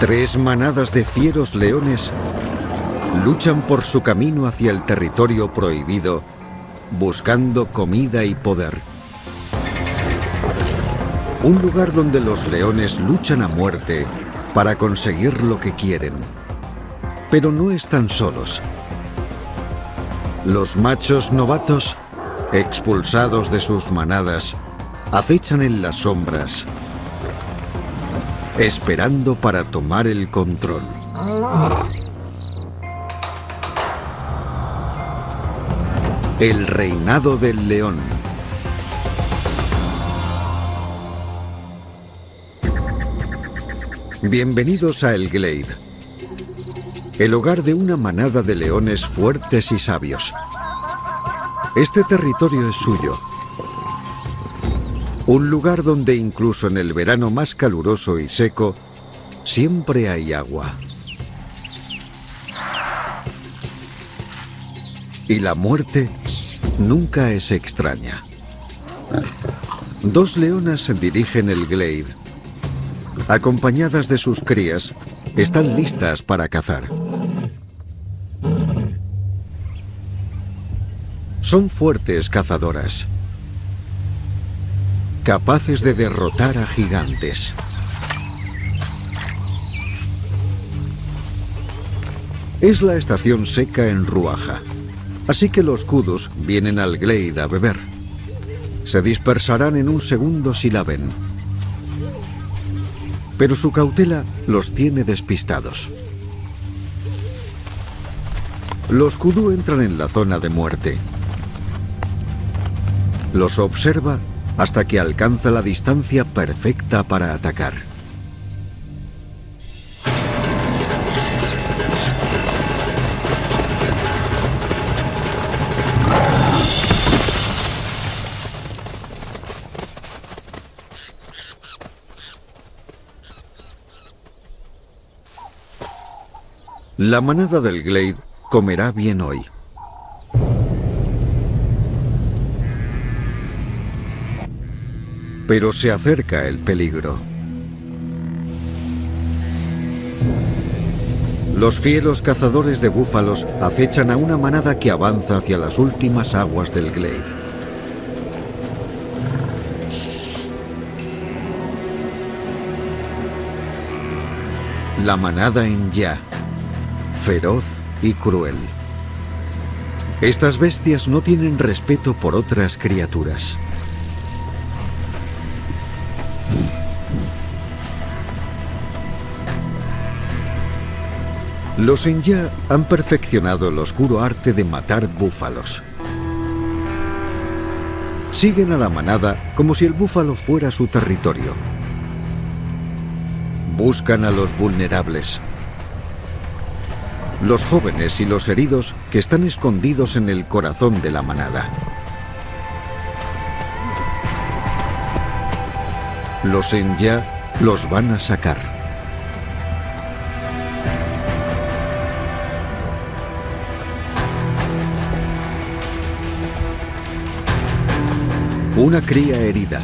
Tres manadas de fieros leones luchan por su camino hacia el territorio prohibido, buscando comida y poder. Un lugar donde los leones luchan a muerte para conseguir lo que quieren. Pero no están solos. Los machos novatos, expulsados de sus manadas, acechan en las sombras, esperando para tomar el control. El reinado del león. Bienvenidos a El Glade, el hogar de una manada de leones fuertes y sabios. Este territorio es suyo. Un lugar donde incluso en el verano más caluroso y seco, siempre hay agua. Y la muerte nunca es extraña. Dos leonas dirigen el Glade. Acompañadas de sus crías, están listas para cazar. Son fuertes cazadoras, capaces de derrotar a gigantes. Es la estación seca en Ruaja, así que los kudus vienen al Glade a beber. Se dispersarán en un segundo si la ven. Pero su cautela los tiene despistados. Los kudu entran en la zona de muerte. Los observa hasta que alcanza la distancia perfecta para atacar. La manada del Glade comerá bien hoy. Pero se acerca el peligro. Los fieros cazadores de búfalos acechan a una manada que avanza hacia las últimas aguas del Glade. La manada en Ya, feroz y cruel. Estas bestias no tienen respeto por otras criaturas. Los Enya han perfeccionado el oscuro arte de matar búfalos. Siguen a la manada como si el búfalo fuera su territorio. Buscan a los vulnerables, los jóvenes y los heridos que están escondidos en el corazón de la manada. Los Enya los van a sacar. Una cría herida.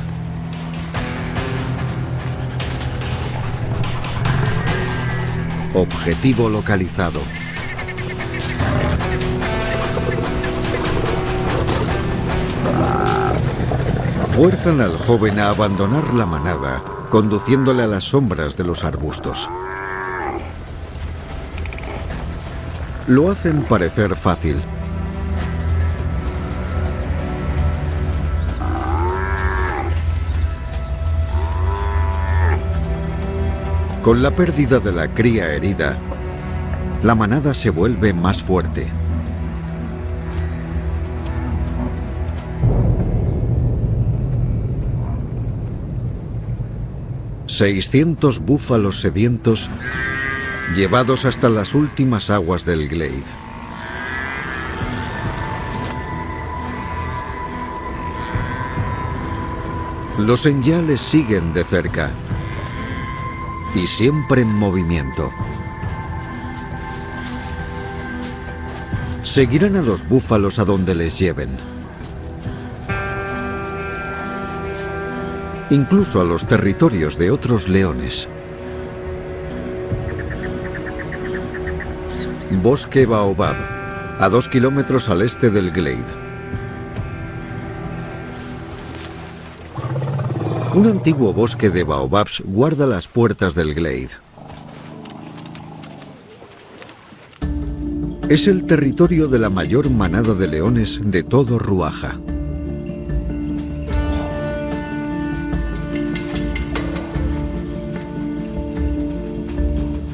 Objetivo localizado. Fuerzan al joven a abandonar la manada, conduciéndole a las sombras de los arbustos. Lo hacen parecer fácil. Con la pérdida de la cría herida, la manada se vuelve más fuerte. $600 búfalos sedientos llevados hasta las últimas aguas del Glade. Los Enya les siguen de cerca. Y siempre en movimiento. Seguirán a los búfalos a donde les lleven. Incluso a los territorios de otros leones. Bosque Baobab, a 2 kilómetros al este del Glade. Un antiguo bosque de baobabs guarda las puertas del Glade. Es el territorio de la mayor manada de leones de todo Ruaja.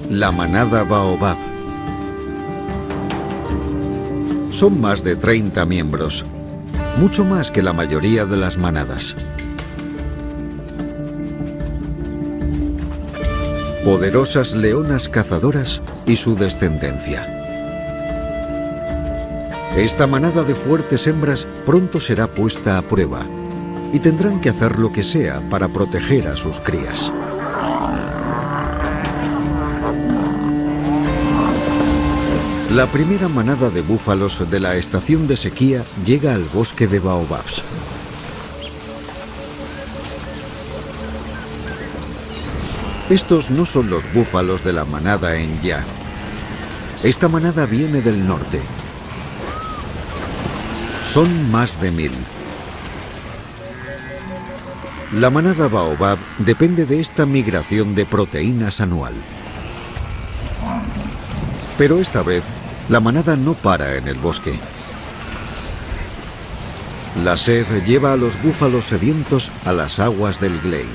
La manada Baobab. Son más de 30 miembros, mucho más que la mayoría de las manadas. Poderosas leonas cazadoras y su descendencia. Esta manada de fuertes hembras pronto será puesta a prueba y tendrán que hacer lo que sea para proteger a sus crías. La primera manada de búfalos de la estación de sequía llega al bosque de baobabs. Estos no son los búfalos de la manada Enya. Esta manada viene del norte. Son más de 1000. La manada Baobab depende de esta migración de proteínas anual. Pero esta vez, la manada no para en el bosque. La sed lleva a los búfalos sedientos a las aguas del Glade.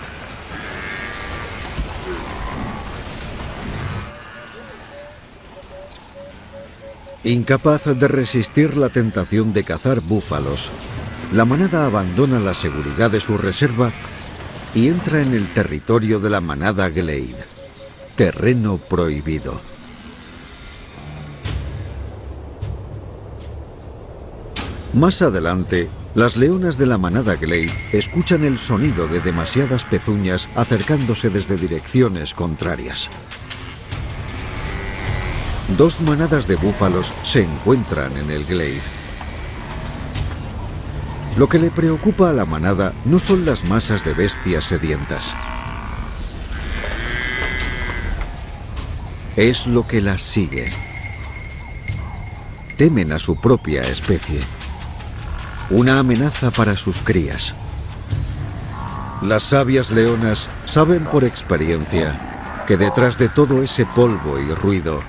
Incapaz de resistir la tentación de cazar búfalos, la manada abandona la seguridad de su reserva y entra en el territorio de la manada Glade, terreno prohibido. Más adelante, las leonas de la manada Glade escuchan el sonido de demasiadas pezuñas acercándose desde direcciones contrarias. 2 manadas de búfalos se encuentran en el Glade. Lo que le preocupa a la manada no son las masas de bestias sedientas. Es lo que las sigue. Temen a su propia especie. Una amenaza para sus crías. Las sabias leonas saben por experiencia que detrás de todo ese polvo y ruido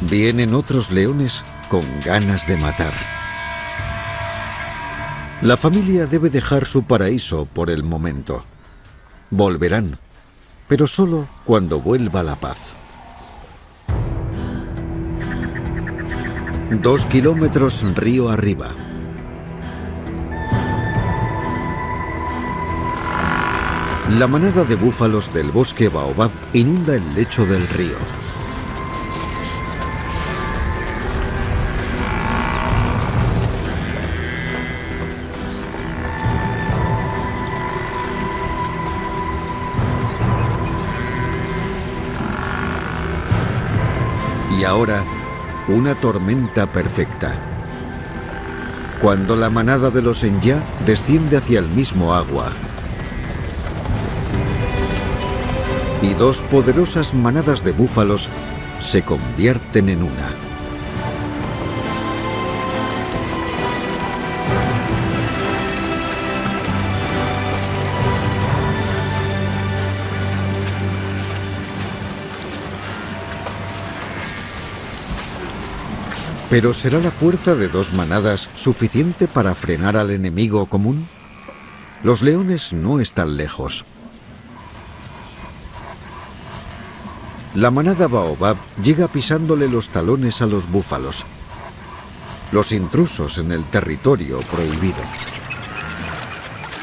vienen otros leones con ganas de matar. La familia debe dejar su paraíso por el momento. Volverán, pero solo cuando vuelva la paz. 2 kilómetros río arriba. La manada de búfalos del bosque Baobab inunda el lecho del río. Y ahora, una tormenta perfecta. Cuando la manada de los Enya desciende hacia el mismo agua y 2 poderosas manadas de búfalos se convierten en una. ¿Pero será la fuerza de 2 manadas suficiente para frenar al enemigo común? Los leones no están lejos. La manada Baobab llega pisándole los talones a los búfalos, los intrusos en el territorio prohibido.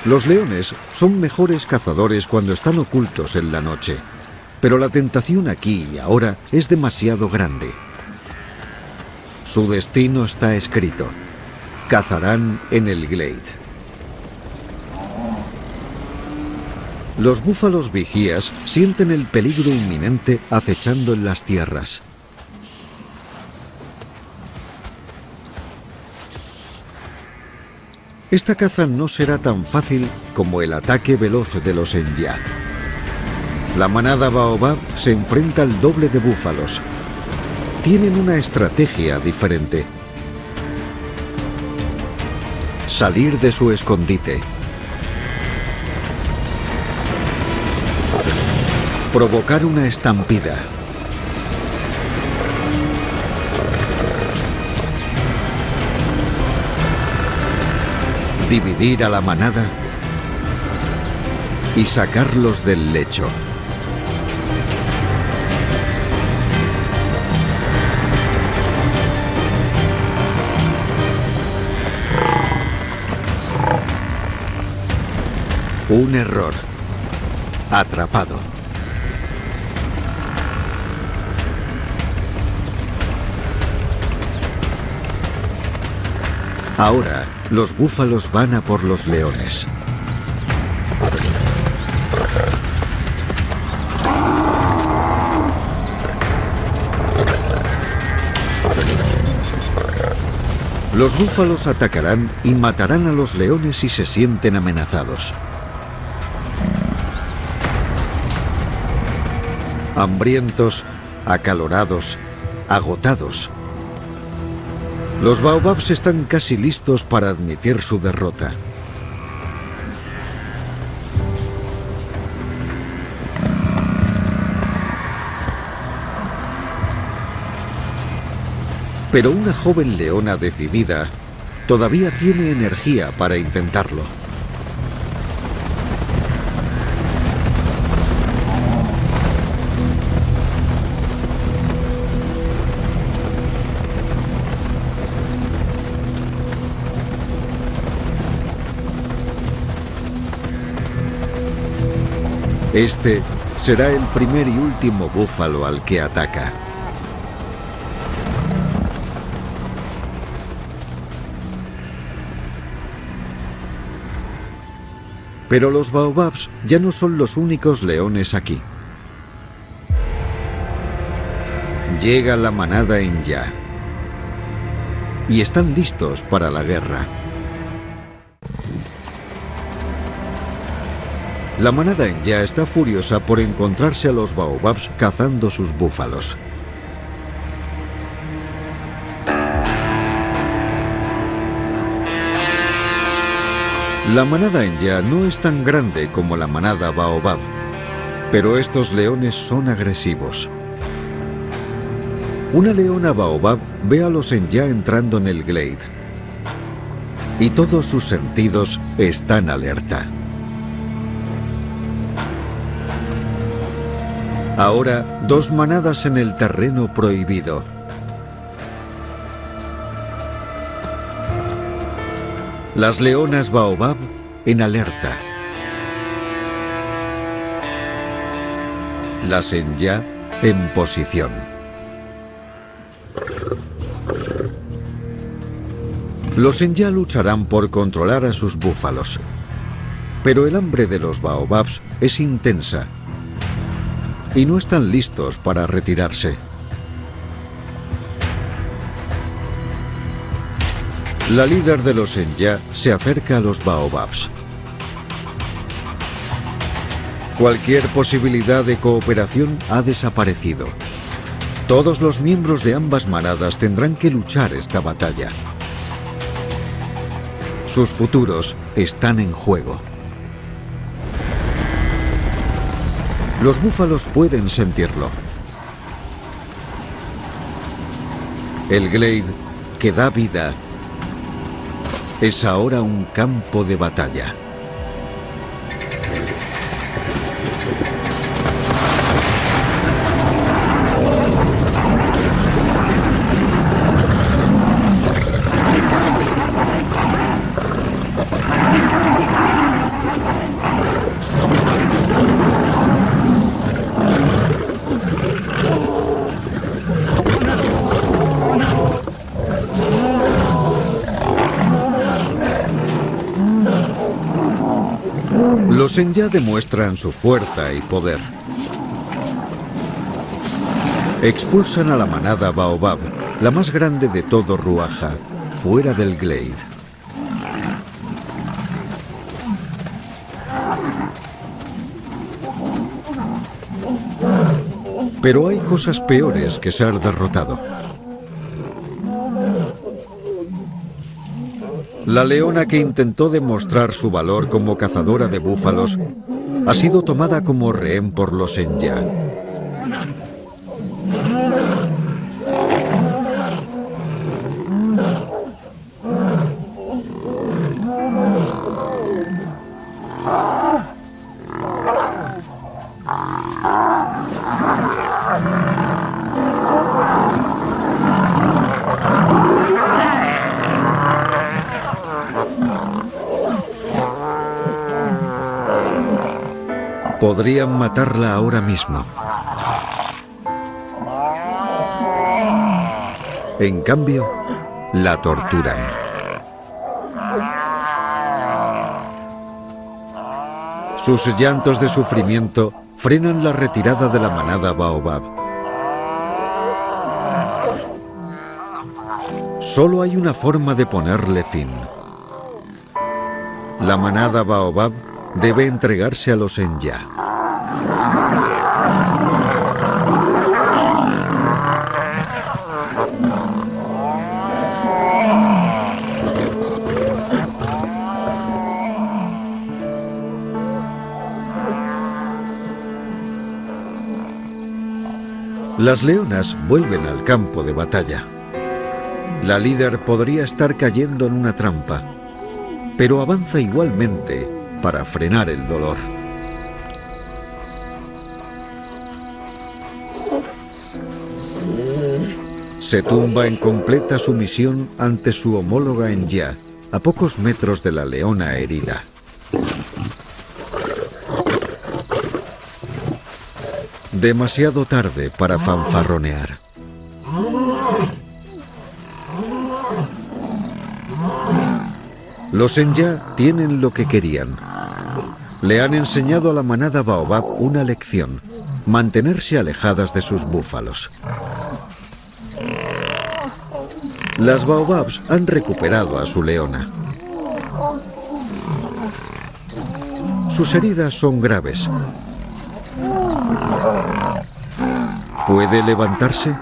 Los leones son mejores cazadores cuando están ocultos en la noche, pero la tentación aquí y ahora es demasiado grande. Su destino está escrito. Cazarán en el Glade. Los búfalos vigías sienten el peligro inminente acechando en las tierras. Esta caza no será tan fácil como el ataque veloz de los Enya. La manada Baobab se enfrenta al doble de búfalos. tienen una estrategia diferente. Salir de su escondite. Provocar una estampida. Dividir a la manada y sacarlos del lecho. Un error. Atrapado. Ahora, los búfalos van a por los leones. Los búfalos atacarán y matarán a los leones si se sienten amenazados. Hambrientos, acalorados, agotados. Los baobabs están casi listos para admitir su derrota. Pero una joven leona decidida todavía tiene energía para intentarlo. Este será el primer y último búfalo al que ataca. Pero los baobabs ya no son los únicos leones aquí. Llega la manada Enya y están listos para la guerra. La manada Enya está furiosa por encontrarse a los baobabs cazando sus búfalos. La manada Enya no es tan grande como la manada baobab, pero estos leones son agresivos. Una leona baobab ve a los Enya entrando en el glade y todos sus sentidos están alerta. Ahora, dos manadas en el terreno prohibido. Las leonas baobab en alerta. Las Enya en posición. Los Enya lucharán por controlar a sus búfalos, pero el hambre de los baobabs es intensa y no están listos para retirarse. La líder de los Enya se acerca a los baobabs. Cualquier posibilidad de cooperación ha desaparecido. Todos los miembros de ambas manadas tendrán que luchar esta batalla. Sus futuros están en juego. Los búfalos pueden sentirlo. El glade, que da vida, es ahora un campo de batalla. Los Enya demuestran su fuerza y poder. Expulsan a la manada baobab, la más grande de todo Ruaja, fuera del glade. Pero hay cosas peores que ser derrotado. La leona que intentó demostrar su valor como cazadora de búfalos ha sido tomada como rehén por los Enya. Podrían matarla ahora mismo. En cambio, la torturan. Sus llantos de sufrimiento frenan la retirada de la manada Baobab. Solo hay una forma de ponerle fin. La manada Baobab debe entregarse a los Enya. Las leonas vuelven al campo de batalla. La líder podría estar cayendo en una trampa, pero avanza igualmente para frenar el dolor. Se tumba en completa sumisión ante su homóloga Enya, a pocos metros de la leona herida. Demasiado tarde para fanfarronear. Los Enya tienen lo que querían. Le han enseñado a la manada Baobab una lección: mantenerse alejadas de sus búfalos. Las Baobabs han recuperado a su leona. Sus heridas son graves. ¿Puede levantarse?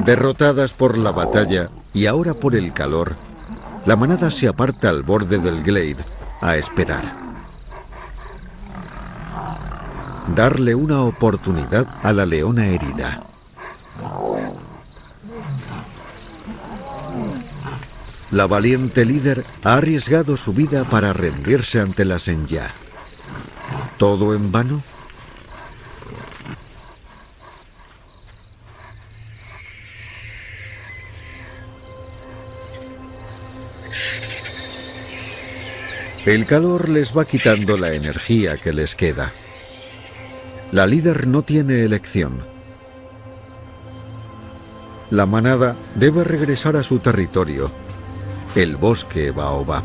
Derrotadas por la batalla y ahora por el calor, la manada se aparta al borde del glade a esperar. Darle una oportunidad a la leona herida. La valiente líder ha arriesgado su vida para rendirse ante las Enya. ¿Todo en vano? El calor les va quitando la energía que les queda. La líder no tiene elección. La manada debe regresar a su territorio, el bosque Baobab.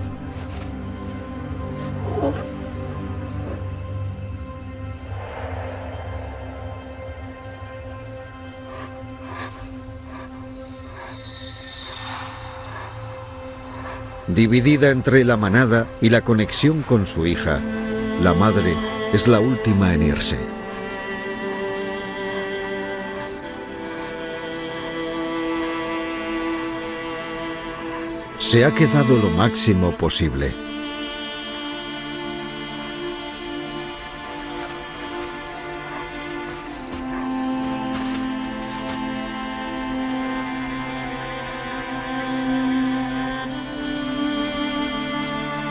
Dividida entre la manada y la conexión con su hija, la madre es la última en irse. Se ha quedado lo máximo posible.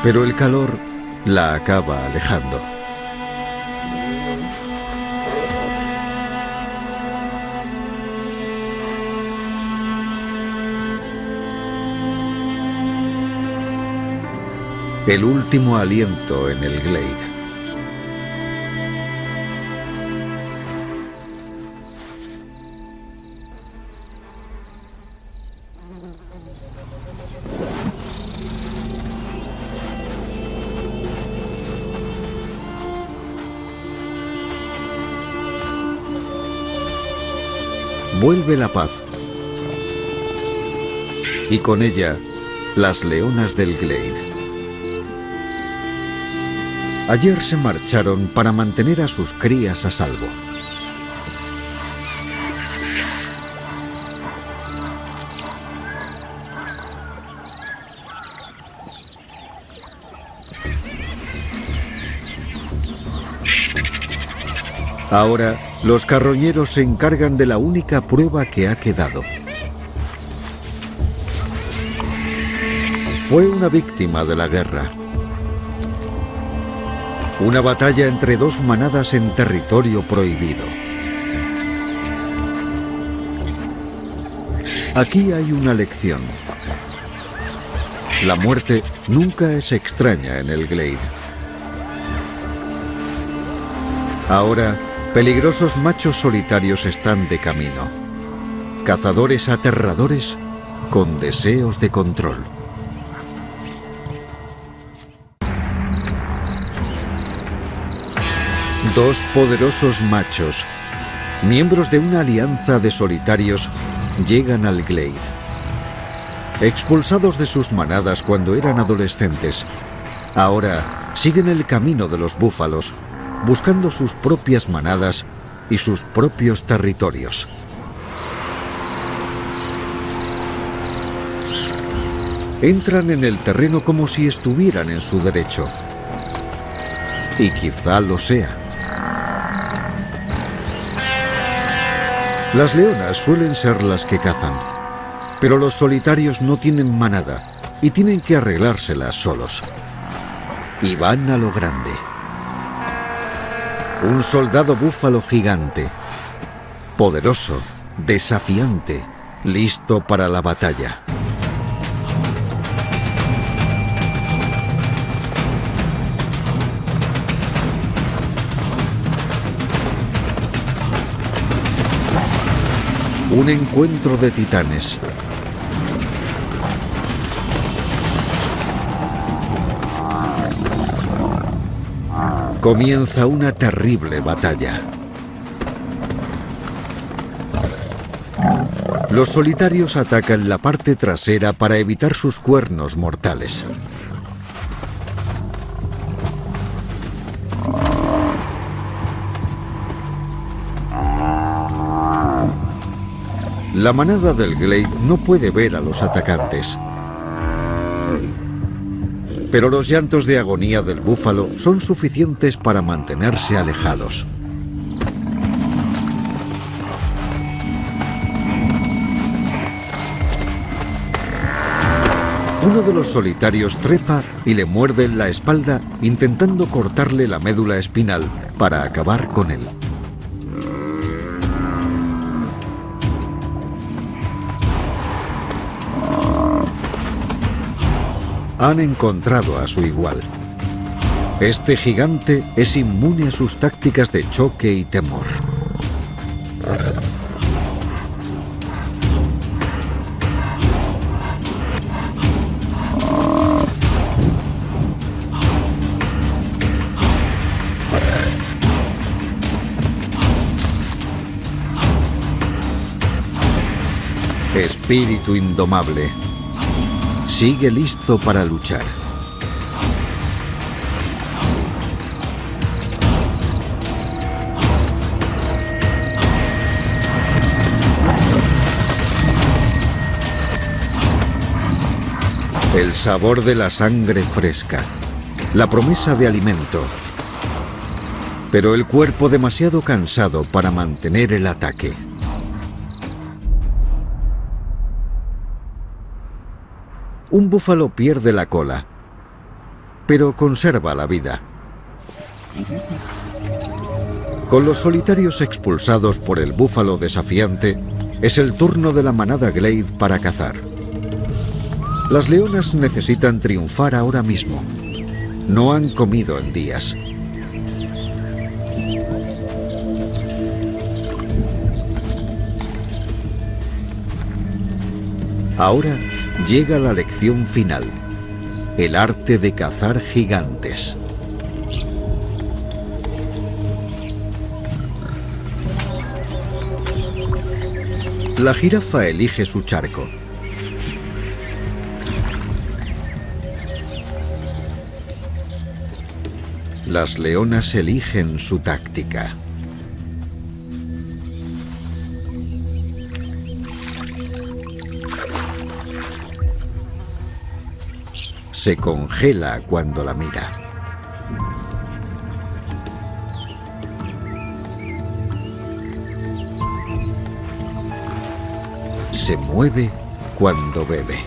Pero el calor la acaba alejando. El último aliento en el glade. Vuelve la paz. Y con ella, las leonas del glade. Ayer se marcharon para mantener a sus crías a salvo. Ahora, los carroñeros se encargan de la única prueba que ha quedado. Fue una víctima de la guerra. Una batalla entre dos manadas en territorio prohibido. Aquí hay una lección. La muerte nunca es extraña en el Glade. Ahora, peligrosos machos solitarios están de camino. Cazadores aterradores con deseos de control. Dos poderosos machos, miembros de una alianza de solitarios, llegan al Glade. Expulsados de sus manadas cuando eran adolescentes, ahora siguen el camino de los búfalos, buscando sus propias manadas y sus propios territorios. Entran en el terreno como si estuvieran en su derecho. Y quizá lo sea. Las leonas suelen ser las que cazan, pero los solitarios no tienen manada y tienen que arreglárselas solos. Y van a lo grande. Un soldado búfalo gigante, poderoso, desafiante, listo para la batalla. Un encuentro de titanes. Comienza una terrible batalla. Los solitarios atacan la parte trasera para evitar sus cuernos mortales. La manada del Glade no puede ver a los atacantes. Pero los llantos de agonía del búfalo son suficientes para mantenerse alejados. Uno de los solitarios trepa y le muerde en la espalda, intentando cortarle la médula espinal para acabar con él. Han encontrado a su igual. Este gigante es inmune a sus tácticas de choque y temor. Espíritu indomable. Sigue listo para luchar. El sabor de la sangre fresca, la promesa de alimento, pero el cuerpo demasiado cansado para mantener el ataque. Un búfalo pierde la cola, pero conserva la vida. Con los solitarios expulsados por el búfalo desafiante, es el turno de la manada Glade para cazar. Las leonas necesitan triunfar ahora mismo. No han comido en días. Ahora llega la lección final, el arte de cazar gigantes. La jirafa elige su charco. Las leonas eligen su táctica. Se congela cuando la mira. Se mueve cuando bebe.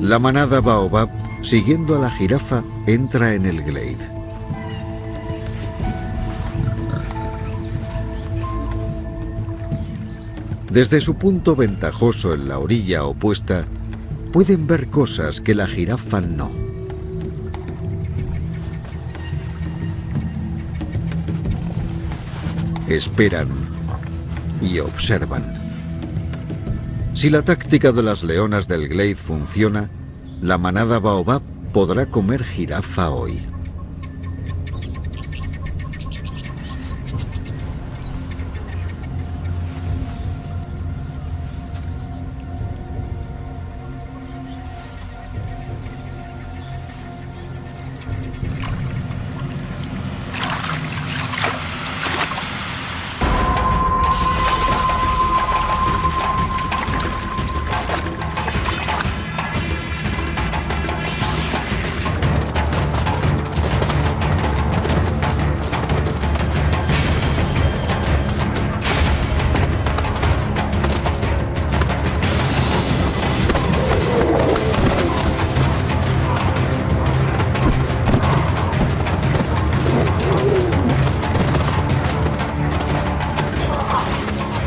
La manada Baobab, siguiendo a la jirafa, entra en el glade. Desde su punto ventajoso en la orilla opuesta, pueden ver cosas que la jirafa no. Esperan y observan. Si la táctica de las leonas del glade funciona, la manada Baobab podrá comer jirafa hoy.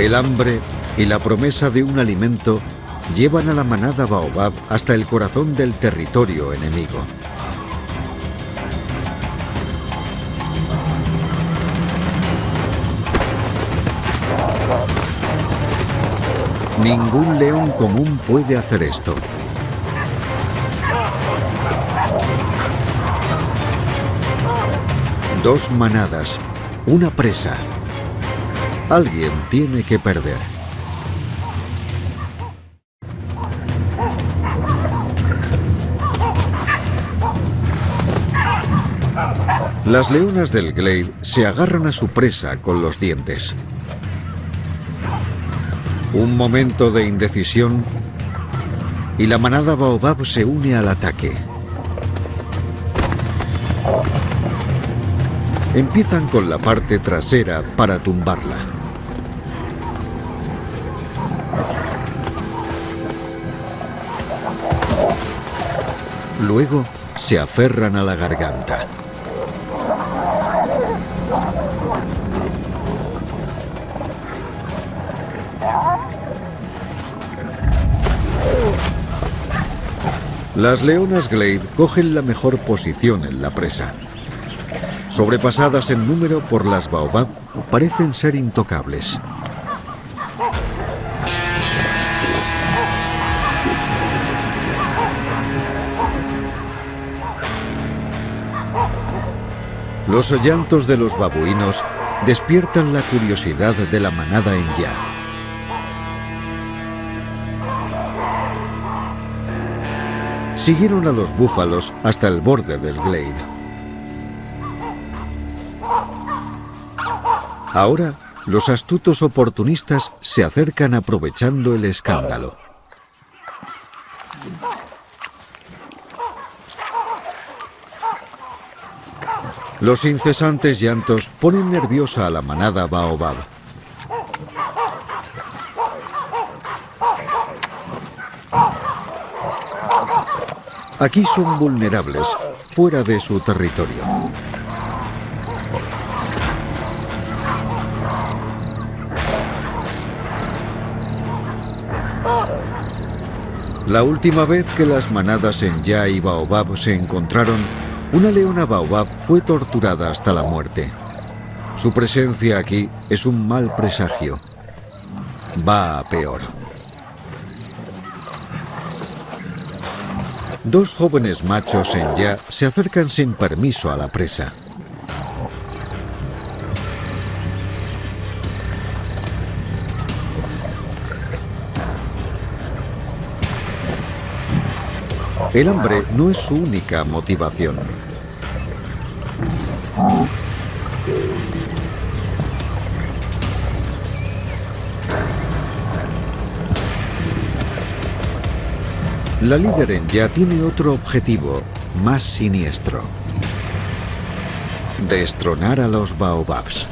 El hambre y la promesa de un alimento llevan a la manada Baobab hasta el corazón del territorio enemigo. Ningún león común puede hacer esto. Dos manadas, una presa. Alguien tiene que perder. Las leonas del glade se agarran a su presa con los dientes. Un momento de indecisión y la manada Baobab se une al ataque. Empiezan con la parte trasera para tumbarla. Luego se aferran a la garganta. Las leonas glade cogen la mejor posición en la presa. Sobrepasadas en número por las Baobab, parecen ser intocables. Los llantos de los babuinos despiertan la curiosidad de la manada Enyá. Siguieron a los búfalos hasta el borde del glade. Ahora, los astutos oportunistas se acercan aprovechando el escándalo. Los incesantes llantos ponen nerviosa a la manada Baobab. Aquí son vulnerables, fuera de su territorio. La última vez que las manadas Enyá y Baobab se encontraron, una leona Baobab fue torturada hasta la muerte. Su presencia aquí es un mal presagio. Va a peor. Dos jóvenes machos Enyá se acercan sin permiso a la presa. El hambre no es su única motivación. La líder Enya tiene otro objetivo, más siniestro: destronar a los baobabs.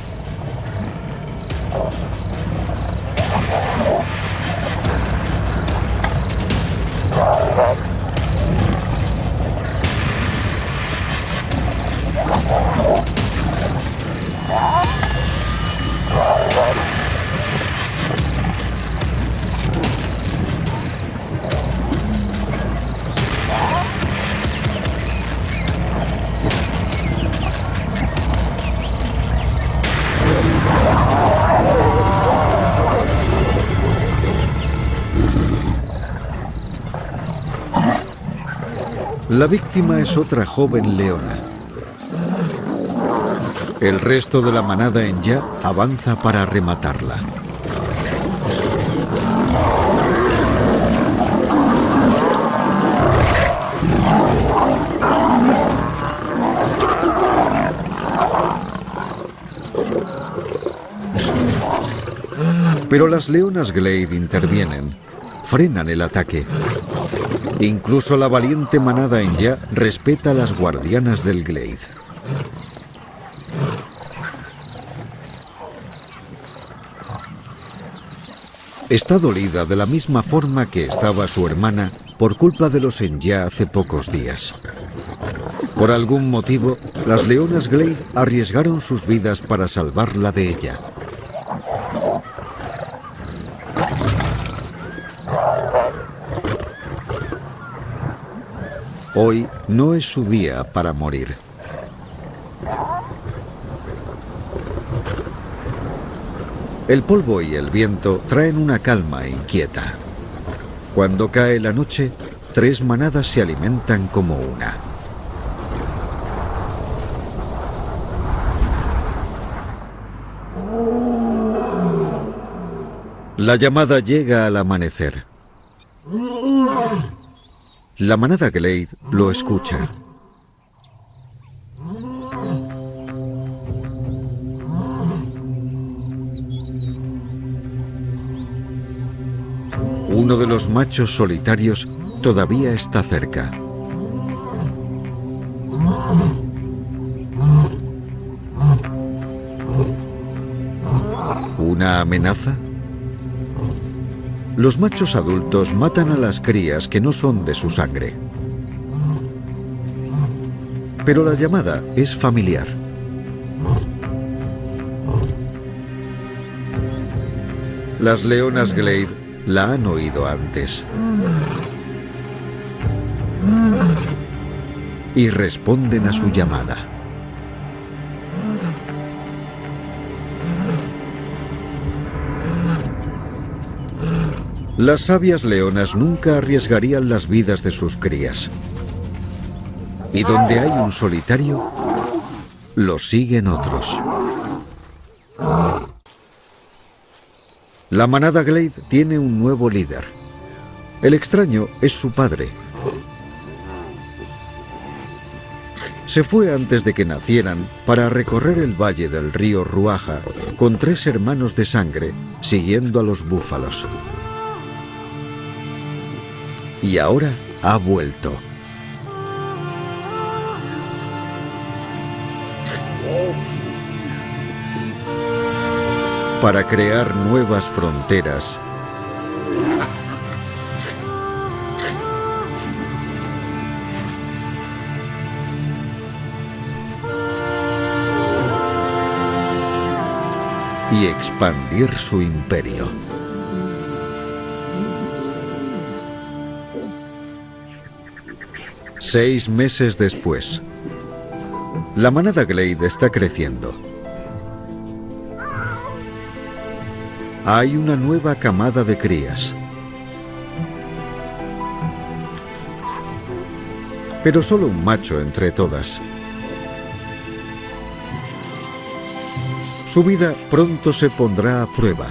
La víctima es otra joven leona. El resto de la manada Enya avanza para rematarla. Pero las leonas Glade intervienen, frenan el ataque. Incluso la valiente manada Enya respeta a las guardianas del Glade. Está dolida de la misma forma que estaba su hermana por culpa de los Enya hace pocos días. Por algún motivo, las leonas Glade arriesgaron sus vidas para salvarla de ella. Hoy no es su día para morir. El polvo y el viento traen una calma inquieta. Cuando cae la noche, 3 manadas se alimentan como una. La llamada llega al amanecer. La manada Glade lo escucha. Uno de los machos solitarios todavía está cerca. ¿Una amenaza? Los machos adultos matan a las crías que no son de su sangre. Pero la llamada es familiar. Las leonas Glade la han oído antes. Y responden a su llamada. Las sabias leonas nunca arriesgarían las vidas de sus crías. Y donde hay un solitario, lo siguen otros. La manada Glade tiene un nuevo líder. El extraño es su padre. Se fue antes de que nacieran para recorrer el valle del río Ruaja con 3 hermanos de sangre, siguiendo a los búfalos. Y ahora ha vuelto. Para crear nuevas fronteras y expandir su imperio. Seis meses después, la manada Glade está creciendo. Hay una nueva camada de crías. Pero solo un macho entre todas. Su vida pronto se pondrá a prueba.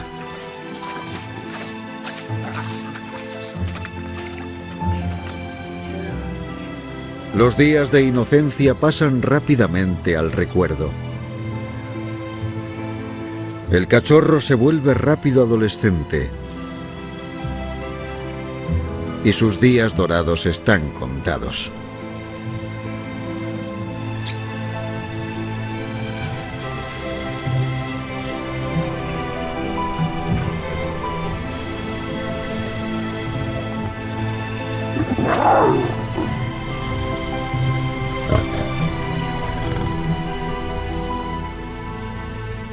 Los días de inocencia pasan rápidamente al recuerdo. El cachorro se vuelve rápido adolescente y sus días dorados están contados.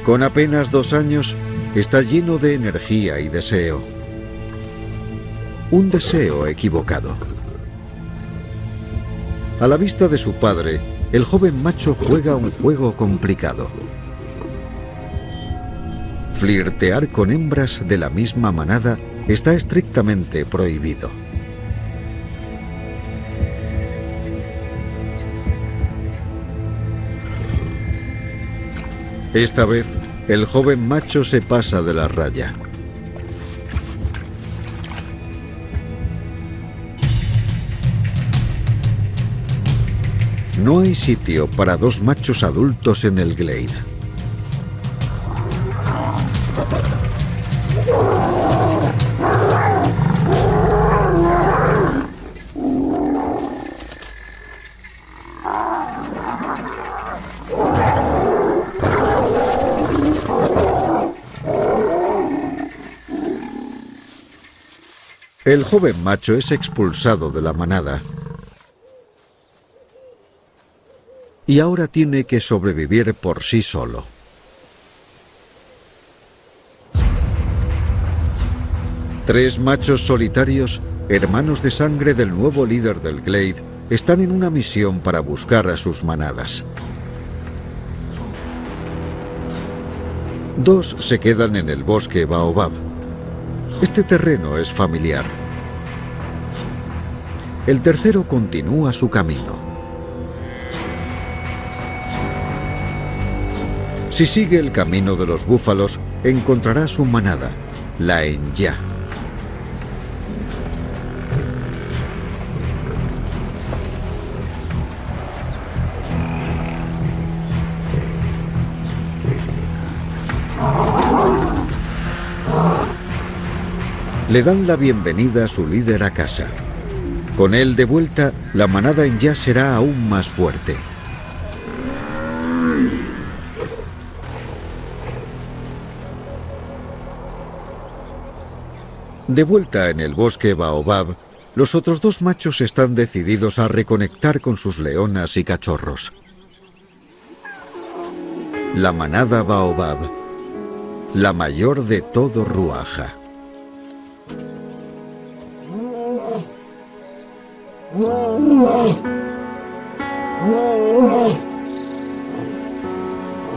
Con apenas 2 años, está lleno de energía y deseo. Un deseo equivocado. A la vista de su padre, el joven macho juega un juego complicado. Flirtear con hembras de la misma manada está estrictamente prohibido. Esta vez, el joven macho se pasa de la raya. No hay sitio para 2 machos adultos en el Glade. El joven macho es expulsado de la manada y ahora tiene que sobrevivir por sí solo. Tres machos solitarios, hermanos de sangre del nuevo líder del Glade, están en una misión para buscar a sus manadas. 2 se quedan en el bosque Baobab. Este terreno es familiar. El tercero continúa su camino. Si sigue el camino de los búfalos, encontrará su manada, la Enya. Le dan la bienvenida a su líder a casa. Con él de vuelta, la manada Enya será aún más fuerte. De vuelta en el bosque Baobab, los otros 2 machos están decididos a reconectar con sus leonas y cachorros. La manada Baobab, la mayor de todo Ruaja.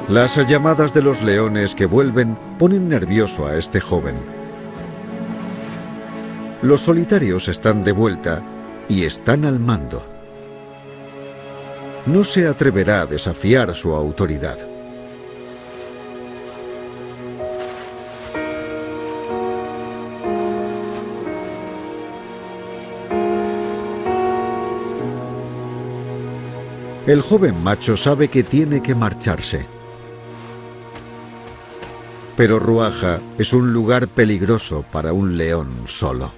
Las llamadas de los leones que vuelven ponen nervioso a este joven. Los solitarios están de vuelta y están al mando. No se atreverá a desafiar su autoridad. El joven macho sabe que tiene que marcharse. Pero Ruaja es un lugar peligroso para un león solo.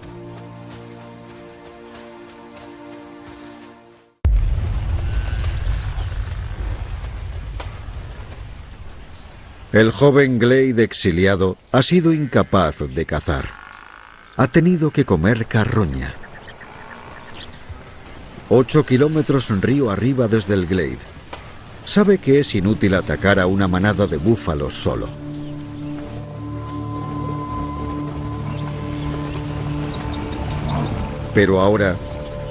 El joven Glade exiliado ha sido incapaz de cazar. Ha tenido que comer carroña. 8 kilómetros río arriba desde el Glade. Sabe que es inútil atacar a una manada de búfalos solo. Pero ahora,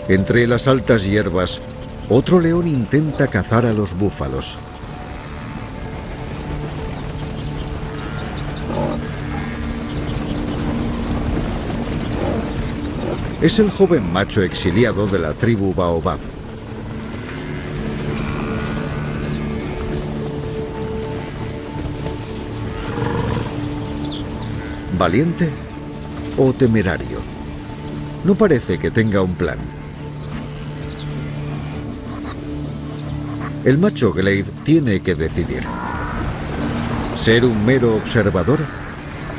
entre las altas hierbas, otro león intenta cazar a los búfalos. Es el joven macho exiliado de la tribu Baobab. ¿Valiente o temerario? No parece que tenga un plan. El macho Glade tiene que decidir: ¿ser un mero observador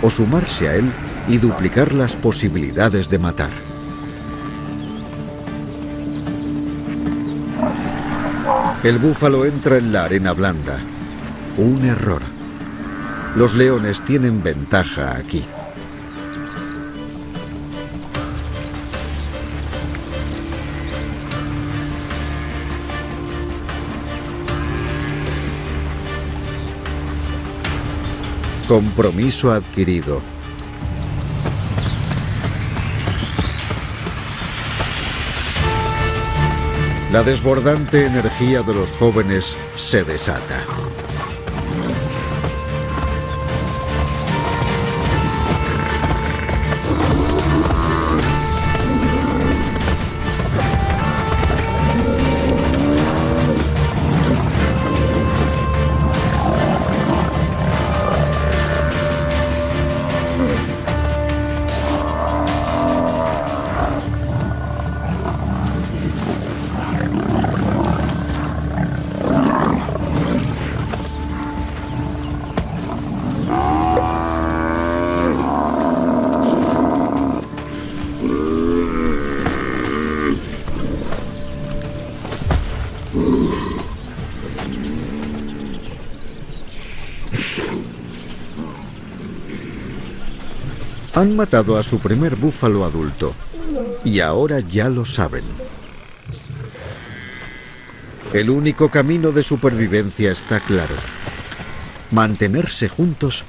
o sumarse a él y duplicar las posibilidades de matar? El búfalo entra en la arena blanda. Un error. Los leones tienen ventaja aquí. Compromiso adquirido. La desbordante energía de los jóvenes se desata. Han matado a su primer búfalo adulto y ahora ya lo saben. El único camino de supervivencia está claro: mantenerse juntos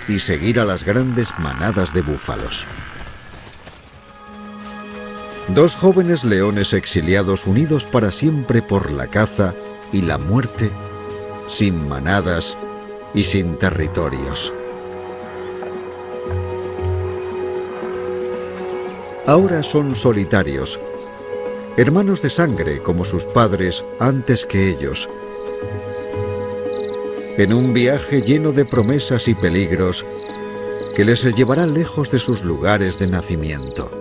y seguir a las grandes manadas de búfalos. Dos jóvenes leones exiliados unidos para siempre por la caza y la muerte, sin manadas y sin territorios. Ahora son solitarios, hermanos de sangre como sus padres antes que ellos, en un viaje lleno de promesas y peligros que les llevará lejos de sus lugares de nacimiento.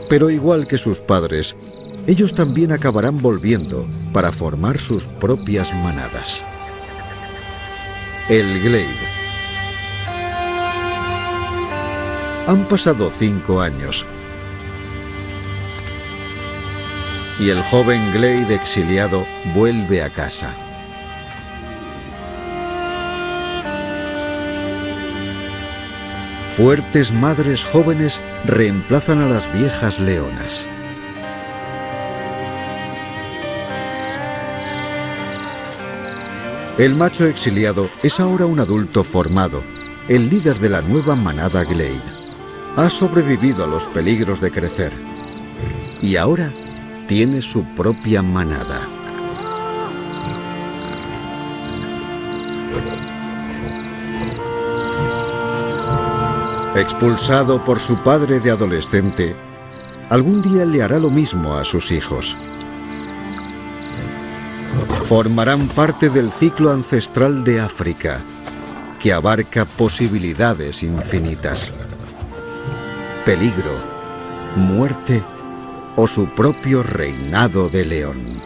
Pero igual que sus padres, ellos también acabarán volviendo para formar sus propias manadas. El Glade. Han pasado 5 años y el joven Glade exiliado vuelve a casa. Fuertes madres jóvenes reemplazan a las viejas leonas. El macho exiliado es ahora un adulto formado, el líder de la nueva manada Glade. Ha sobrevivido a los peligros de crecer y ahora tiene su propia manada. Expulsado por su padre de adolescente, algún día le hará lo mismo a sus hijos. Formarán parte del ciclo ancestral de África, que abarca posibilidades infinitas. Peligro, muerte o su propio reinado de león.